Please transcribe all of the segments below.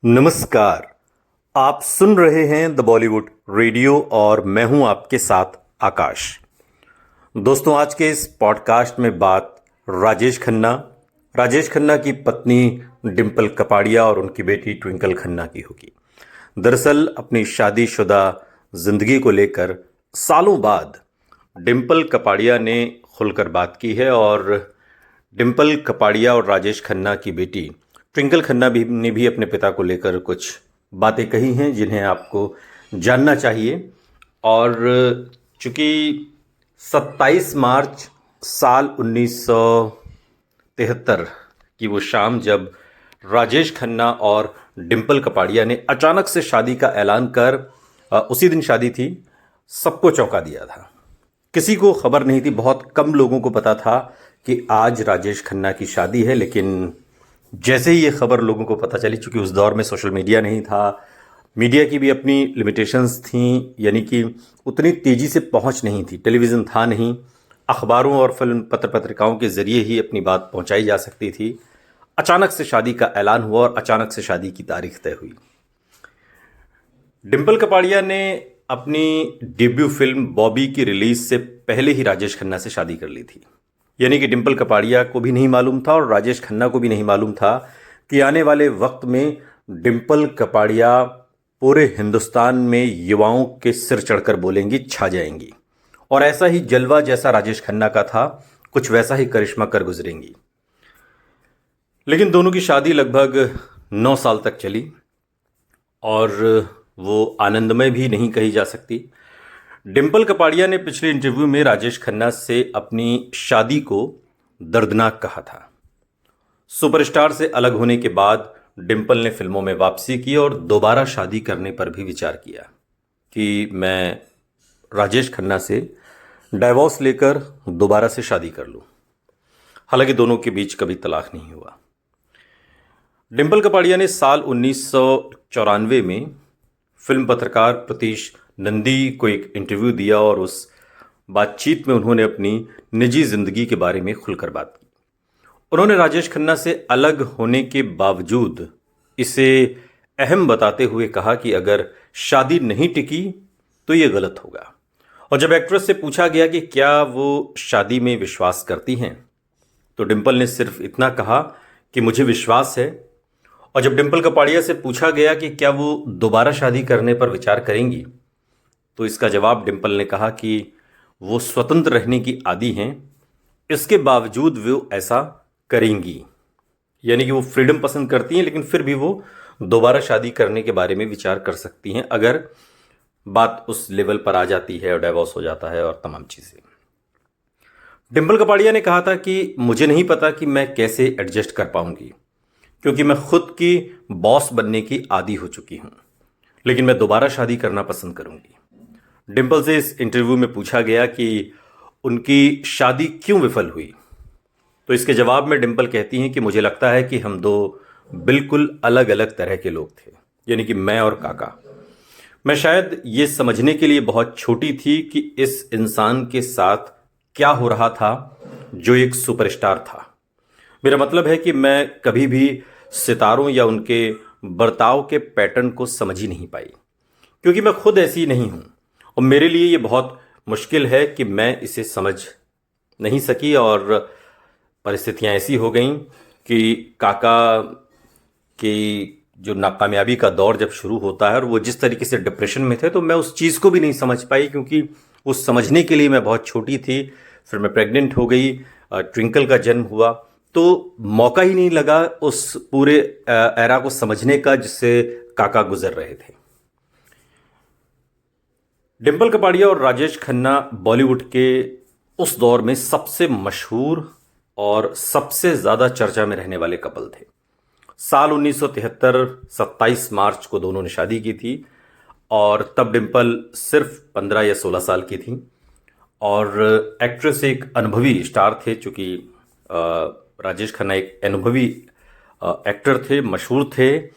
नमस्कार। आप सुन रहे हैं द बॉलीवुड रेडियो और मैं हूं आपके साथ आकाश। दोस्तों, आज के इस पॉडकास्ट में बात राजेश खन्ना की पत्नी डिंपल कपाड़िया और उनकी बेटी ट्विंकल खन्ना की होगी। दरअसल अपनी शादीशुदा जिंदगी को लेकर सालों बाद डिंपल कपाड़िया ने खुलकर बात की है और डिंपल कपाड़िया और राजेश खन्ना की बेटी ट्विंकल खन्ना ने भी अपने पिता को लेकर कुछ बातें कही हैं जिन्हें आपको जानना चाहिए। और चूंकि 27 मार्च साल 1973 की वो शाम जब राजेश खन्ना और डिंपल कपाड़िया ने अचानक से शादी का ऐलान कर उसी दिन शादी थी, सबको चौंका दिया था। किसी को खबर नहीं थी, बहुत कम लोगों को पता था कि आज राजेश खन्ना की शादी है। लेकिन जैसे ही ये खबर लोगों को पता चली, चूंकि उस दौर में सोशल मीडिया नहीं था, मीडिया की भी अपनी लिमिटेशंस थी, यानी कि उतनी तेज़ी से पहुंच नहीं थी, टेलीविज़न था नहीं, अखबारों और फिल्म पत्र पत्रिकाओं के ज़रिए ही अपनी बात पहुंचाई जा सकती थी। अचानक से शादी का ऐलान हुआ और अचानक से शादी की तारीख तय हुई। डिंपल कपाड़िया ने अपनी डेब्यू फिल्म बॉबी की रिलीज से पहले ही राजेश खन्ना से शादी कर ली थी। यानी कि डिंपल कपाड़िया को भी नहीं मालूम था और राजेश खन्ना को भी नहीं मालूम था कि आने वाले वक्त में डिंपल कपाड़िया पूरे हिंदुस्तान में युवाओं के सिर चढ़कर बोलेंगी, छा जाएंगी। और ऐसा ही जलवा जैसा राजेश खन्ना का था, कुछ वैसा ही करिश्मा कर गुजरेंगी। लेकिन दोनों की शादी लगभग 9 साल तक चली और वो आनंदमय भी नहीं कही जा सकती। डिंपल कपाड़िया ने पिछले इंटरव्यू में राजेश खन्ना से अपनी शादी को दर्दनाक कहा था। सुपरस्टार से अलग होने के बाद डिंपल ने फिल्मों में वापसी की और दोबारा शादी करने पर भी विचार किया कि मैं राजेश खन्ना से डाइवोर्स लेकर दोबारा से शादी कर लूं। हालांकि दोनों के बीच कभी तलाक नहीं हुआ। डिंपल कपाड़िया ने साल 1994 में फिल्म पत्रकार प्रतीश नंदी को एक इंटरव्यू दिया और उस बातचीत में उन्होंने अपनी निजी जिंदगी के बारे में खुलकर बात की। उन्होंने राजेश खन्ना से अलग होने के बावजूद इसे अहम बताते हुए कहा कि अगर शादी नहीं टिकी तो ये गलत होगा। और जब एक्ट्रेस से पूछा गया कि क्या वो शादी में विश्वास करती हैं, तो डिंपल ने सिर्फ इतना कहा कि मुझे विश्वास है। और जब डिंपल कपाड़िया से पूछा गया कि क्या वो दोबारा शादी करने पर विचार करेंगी, तो इसका जवाब डिंपल ने कहा कि वो स्वतंत्र रहने की आदी हैं, इसके बावजूद वो ऐसा करेंगी। यानी कि वो फ्रीडम पसंद करती हैं, लेकिन फिर भी वो दोबारा शादी करने के बारे में विचार कर सकती हैं अगर बात उस लेवल पर आ जाती है और डाइवोर्स हो जाता है और तमाम चीज़ें। डिंपल कपाड़िया ने कहा था कि मुझे नहीं पता कि मैं कैसे एडजस्ट कर पाऊंगी, क्योंकि मैं खुद की बॉस बनने की आदी हो चुकी हूं, लेकिन मैं दोबारा शादी करना पसंद करूंगी। डिंपल से इस इंटरव्यू में पूछा गया कि उनकी शादी क्यों विफल हुई, तो इसके जवाब में डिंपल कहती हैं कि मुझे लगता है कि हम दो बिल्कुल अलग अलग तरह के लोग थे, यानी कि मैं और काका। मैं शायद ये समझने के लिए बहुत छोटी थी कि इस इंसान के साथ क्या हो रहा था जो एक सुपरस्टार था। मेरा मतलब है कि मैं कभी भी सितारों या उनके बर्ताव के पैटर्न को समझ ही नहीं पाई, क्योंकि मैं खुद ऐसी नहीं हूं और मेरे लिए ये बहुत मुश्किल है कि मैं इसे समझ नहीं सकी। और परिस्थितियां ऐसी हो गईं कि काका की जो नाकामयाबी का दौर जब शुरू होता है और वो जिस तरीके से डिप्रेशन में थे, तो मैं उस चीज़ को भी नहीं समझ पाई, क्योंकि उस समझने के लिए मैं बहुत छोटी थी। फिर मैं प्रेग्नेंट हो गई, ट्विंकल का जन्म हुआ, तो मौका ही नहीं लगा उस पूरे एरा को समझने का जिससे काका गुजर रहे थे। डिंपल कपाड़िया और राजेश खन्ना बॉलीवुड के उस दौर में सबसे मशहूर और सबसे ज़्यादा चर्चा में रहने वाले कपल थे। साल 1973 27 मार्च को दोनों ने शादी की थी और तब डिंपल सिर्फ 15 या 16 साल की थी और एक्ट्रेस एक अनुभवी स्टार थे, चूँकि राजेश खन्ना एक अनुभवी एक्टर थे, मशहूर थे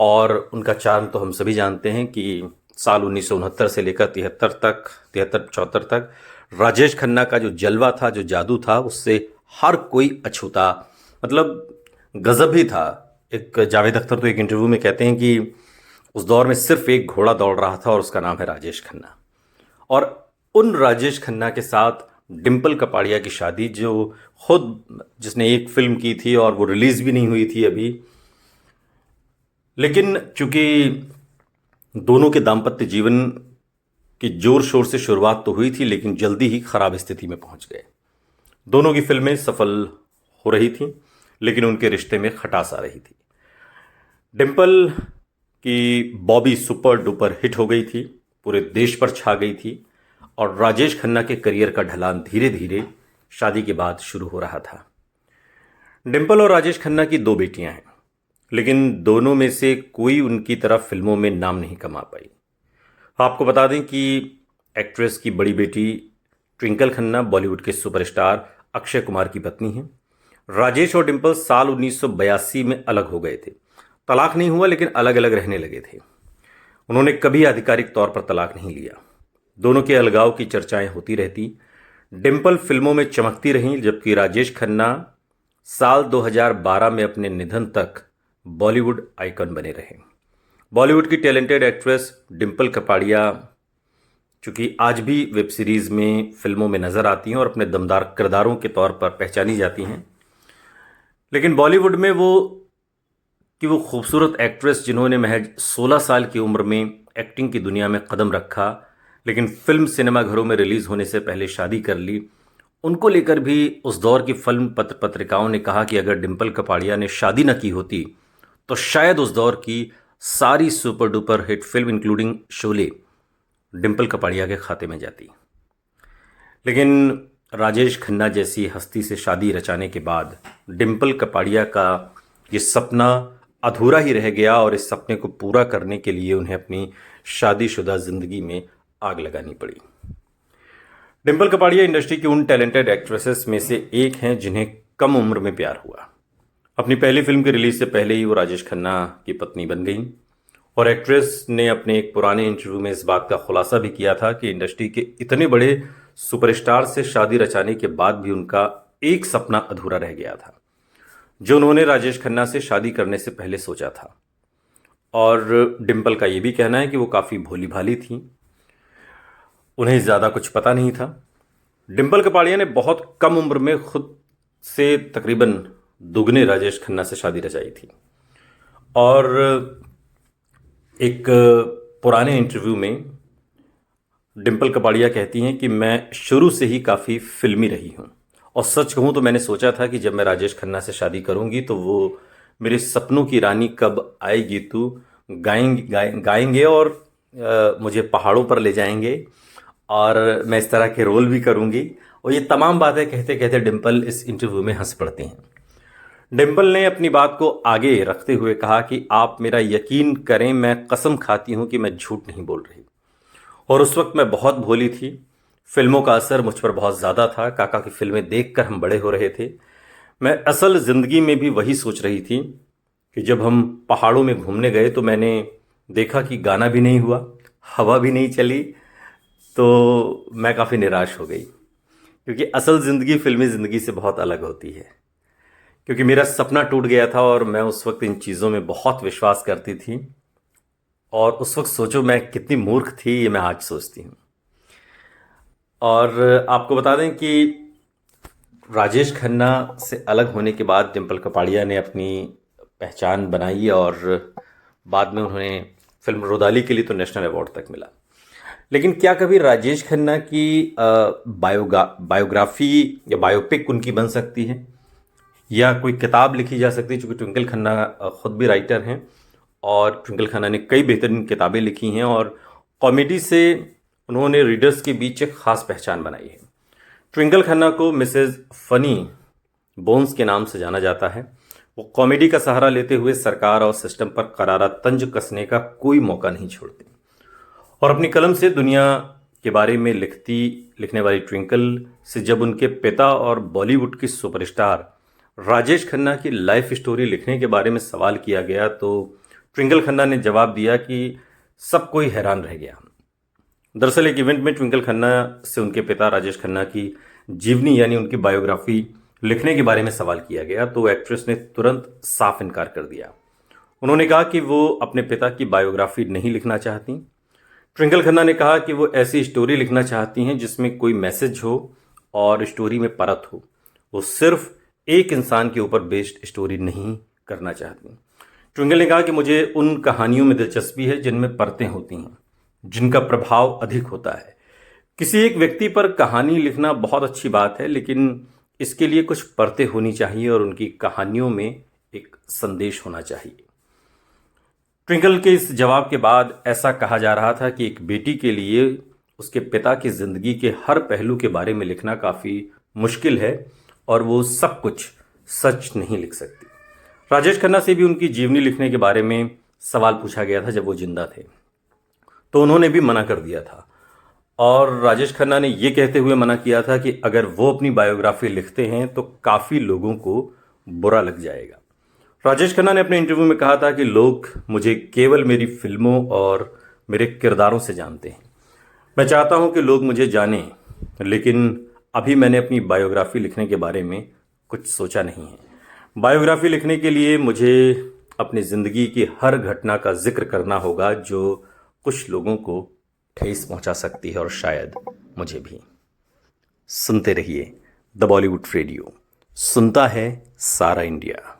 और उनका चार्म तो हम सभी जानते हैं कि साल 1969 से लेकर 73-74 तक राजेश खन्ना का जो जलवा था, जो जादू था, उससे हर कोई अछूता, मतलब गजब ही था एक जावेद अख्तर तो एक इंटरव्यू में कहते हैं कि उस दौर में सिर्फ एक घोड़ा दौड़ रहा था और उसका नाम है राजेश खन्ना। और उन राजेश खन्ना के साथ डिम्पल कपाड़िया की शादी, जो खुद जिसने एक फिल्म की थी और वो रिलीज भी नहीं हुई थी अभी, लेकिन चूंकि दोनों के दाम्पत्य जीवन की जोर शोर से शुरुआत तो हुई थी, लेकिन जल्दी ही खराब स्थिति में पहुंच गए। दोनों की फिल्में सफल हो रही थी, लेकिन उनके रिश्ते में खटास आ रही थी। डिम्पल की बॉबी सुपर डुपर हिट हो गई थी, पूरे देश पर छा गई थी, और राजेश खन्ना के करियर का ढलान धीरे धीरे शादी के बाद शुरू हो रहा था। डिम्पल और राजेश खन्ना की दो बेटियां हैं, लेकिन दोनों में से कोई उनकी तरह फिल्मों में नाम नहीं कमा पाई। आपको बता दें कि एक्ट्रेस की बड़ी बेटी ट्विंकल खन्ना बॉलीवुड के सुपरस्टार अक्षय कुमार की पत्नी हैं। राजेश और डिम्पल साल 1982 में अलग हो गए थे। तलाक नहीं हुआ, लेकिन अलग अलग रहने लगे थे। उन्होंने कभी आधिकारिक तौर पर तलाक नहीं लिया। दोनों के अलगाव की चर्चाएं होती रहती। डिम्पल फिल्मों में चमकती रहीं, जबकि राजेश खन्ना साल 2012 में अपने निधन तक बॉलीवुड आइकन बने रहे। बॉलीवुड की टैलेंटेड एक्ट्रेस डिम्पल कपाड़िया चूंकि आज भी वेब सीरीज में, फिल्मों में नजर आती हैं और अपने दमदार किरदारों के तौर पर पहचानी जाती हैं, लेकिन बॉलीवुड में वो खूबसूरत एक्ट्रेस जिन्होंने महज 16 साल की उम्र में एक्टिंग की दुनिया में कदम रखा, लेकिन फिल्म सिनेमाघरों में रिलीज होने से पहले शादी कर ली, उनको लेकर भी उस दौर की फिल्म पत्रिकाओं ने कहा कि अगर डिम्पल कपाड़िया ने शादी न की होती तो शायद उस दौर की सारी super duper hit film including Sholay Dimple Kapadia के खाते में जाती। लेकिन राजेश खन्ना जैसी हस्ती से शादी रचाने के बाद डिम्पल कपाड़िया का ये सपना अधूरा ही रह गया, और इस सपने को पूरा करने के लिए उन्हें अपनी शादीशुदा जिंदगी में आग लगानी पड़ी। डिम्पल कपाड़िया इंडस्ट्री की उन टैलेंटेड एक्ट्रेसेस में से एक हैं जिन्हें कम उम्र में प्यार हुआ। अपनी पहली फिल्म की रिलीज से पहले ही वो राजेश खन्ना की पत्नी बन गई, और एक्ट्रेस ने अपने एक पुराने इंटरव्यू में इस बात का खुलासा भी किया था कि इंडस्ट्री के इतने बड़े सुपरस्टार से शादी रचाने के बाद भी उनका एक सपना अधूरा रह गया था, जो उन्होंने राजेश खन्ना से शादी करने से पहले सोचा था। और डिम्पल का यह भी कहना है कि वो काफ़ी भोली भाली थी, उन्हें ज़्यादा कुछ पता नहीं था। डिम्पल कपाड़िया ने बहुत कम उम्र में खुद से तकरीबन दुगने राजेश खन्ना से शादी रचाई थी, और एक पुराने इंटरव्यू में डिम्पल कपाड़िया कहती हैं कि मैं शुरू से ही काफ़ी फिल्मी रही हूँ, और सच कहूँ तो मैंने सोचा था कि जब मैं राजेश खन्ना से शादी करूँगी तो वो मेरे सपनों की रानी कब आएगी तू गाएंगे और मुझे पहाड़ों पर ले जाएंगे, और मैं इस तरह के रोल भी करूँगी। और ये तमाम बातें कहते कहते डिम्पल इस इंटरव्यू में हंस पड़ती हैं। डिम्पल ने अपनी बात को आगे रखते हुए कहा कि आप मेरा यकीन करें, मैं कसम खाती हूँ कि मैं झूठ नहीं बोल रही, और उस वक्त मैं बहुत भोली थी। फिल्मों का असर मुझ पर बहुत ज़्यादा था। काका की फिल्में देखकर हम बड़े हो रहे थे। मैं असल ज़िंदगी में भी वही सोच रही थी कि जब हम पहाड़ों में घूमने गए तो मैंने देखा कि गाना भी नहीं हुआ, हवा भी नहीं चली, तो मैं काफ़ी निराश हो गई, क्योंकि असल ज़िंदगी फिल्मी ज़िंदगी से बहुत अलग होती है। क्योंकि मेरा सपना टूट गया था और मैं उस वक्त इन चीज़ों में बहुत विश्वास करती थी, और उस वक्त सोचो मैं कितनी मूर्ख थी, ये मैं आज सोचती हूँ। और आपको बता दें कि राजेश खन्ना से अलग होने के बाद डिम्पल कपाड़िया ने अपनी पहचान बनाई, और बाद में उन्हें फिल्म रुदाली के लिए तो नेशनल अवार्ड तक मिला। लेकिन क्या कभी राजेश खन्ना की बायोग्राफी या बायोपिक उनकी बन सकती है, या कोई किताब लिखी जा सकती है? चूँकि ट्विंकल खन्ना खुद भी राइटर हैं, और ट्विंकल खन्ना ने कई बेहतरीन किताबें लिखी हैं, और कॉमेडी से उन्होंने रीडर्स के बीच एक ख़ास पहचान बनाई है। ट्विंकल खन्ना को मिसेज फनी बोन्स के नाम से जाना जाता है। वो कॉमेडी का सहारा लेते हुए सरकार और सिस्टम पर करारा तंज कसने का कोई मौका नहीं छोड़ते, और अपनी कलम से दुनिया के बारे में लिखने वाली ट्विंकल से जब उनके पिता और बॉलीवुड की सुपरस्टार राजेश खन्ना की लाइफ स्टोरी लिखने के बारे में सवाल किया गया, तो ट्विंकल खन्ना ने जवाब दिया कि सब कोई हैरान रह गया। दरअसल एक इवेंट में ट्विंकल खन्ना से उनके पिता राजेश खन्ना की जीवनी यानी उनकी बायोग्राफी लिखने के बारे में सवाल किया गया तो एक्ट्रेस ने तुरंत साफ इनकार कर दिया। उन्होंने कहा कि वो अपने पिता की बायोग्राफी नहीं लिखना चाहती। ट्विंकल खन्ना ने कहा कि वो ऐसी स्टोरी लिखना चाहती हैं जिसमें कोई मैसेज हो और स्टोरी में परत हो। वो सिर्फ एक इंसान के ऊपर बेस्ड स्टोरी नहीं करना चाहती। ट्विंकल ने कहा कि मुझे उन कहानियों में दिलचस्पी है जिनमें परतें होती हैं, जिनका प्रभाव अधिक होता है। किसी एक व्यक्ति पर कहानी लिखना बहुत अच्छी बात है, लेकिन इसके लिए कुछ परतें होनी चाहिए और उनकी कहानियों में एक संदेश होना चाहिए। ट्विंकल के इस जवाब के बाद ऐसा कहा जा रहा था कि एक बेटी के लिए उसके पिता की जिंदगी के हर पहलू के बारे में लिखना काफ़ी मुश्किल है और वो सब कुछ सच नहीं लिख सकती। राजेश खन्ना से भी उनकी जीवनी लिखने के बारे में सवाल पूछा गया था जब वो जिंदा थे, तो उन्होंने भी मना कर दिया था और राजेश खन्ना ने ये कहते हुए मना किया था कि अगर वो अपनी बायोग्राफी लिखते हैं तो काफ़ी लोगों को बुरा लग जाएगा। राजेश खन्ना ने अपने इंटरव्यू में कहा था कि लोग मुझे केवल मेरी फिल्मों और मेरे किरदारों से जानते हैं। मैं चाहता हूं कि लोग मुझे जानें, लेकिन अभी मैंने अपनी बायोग्राफी लिखने के बारे में कुछ सोचा नहीं है। बायोग्राफी लिखने के लिए मुझे अपनी ज़िंदगी की हर घटना का जिक्र करना होगा जो कुछ लोगों को ठेस पहुंचा सकती है और शायद मुझे भी। सुनते रहिए द बॉलीवुड रेडियो, सुनता है सारा इंडिया।